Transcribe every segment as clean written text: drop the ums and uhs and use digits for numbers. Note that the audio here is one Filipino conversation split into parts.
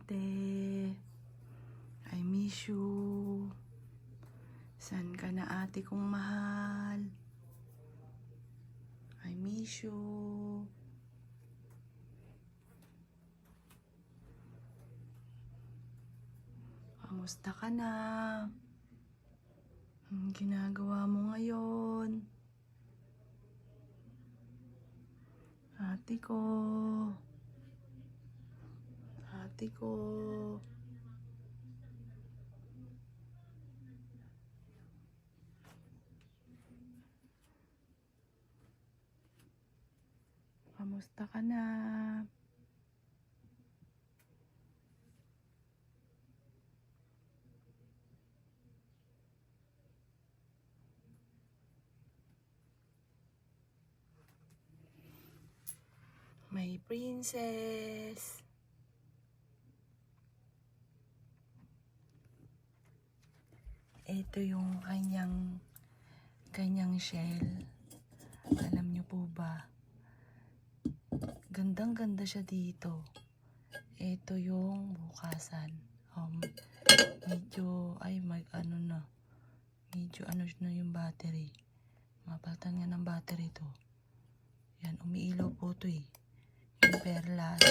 ate. I miss you. San ka na ate kong mahal? I miss you. Kamusta ka na? Anong ginagawa mo ngayon? Ate ko. Ate ko. Kamusta ka na? My princess. Ito yung kanyang shell. Alam niyo po ba? Gandang-ganda siya dito. Ito yung bukasan. Medyo na yung battery. Mapalitan nga ng battery to. Yan, umiilaw po to eh. Yung perlas.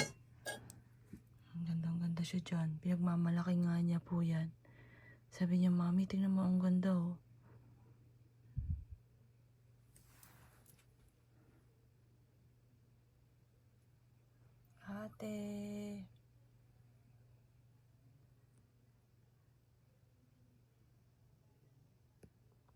Ang gandang-ganda siya dyan. Pinagmamalaki nga niya po yan. Sabi niya, Mami, tingnan mo, ang ganda oh. Ate.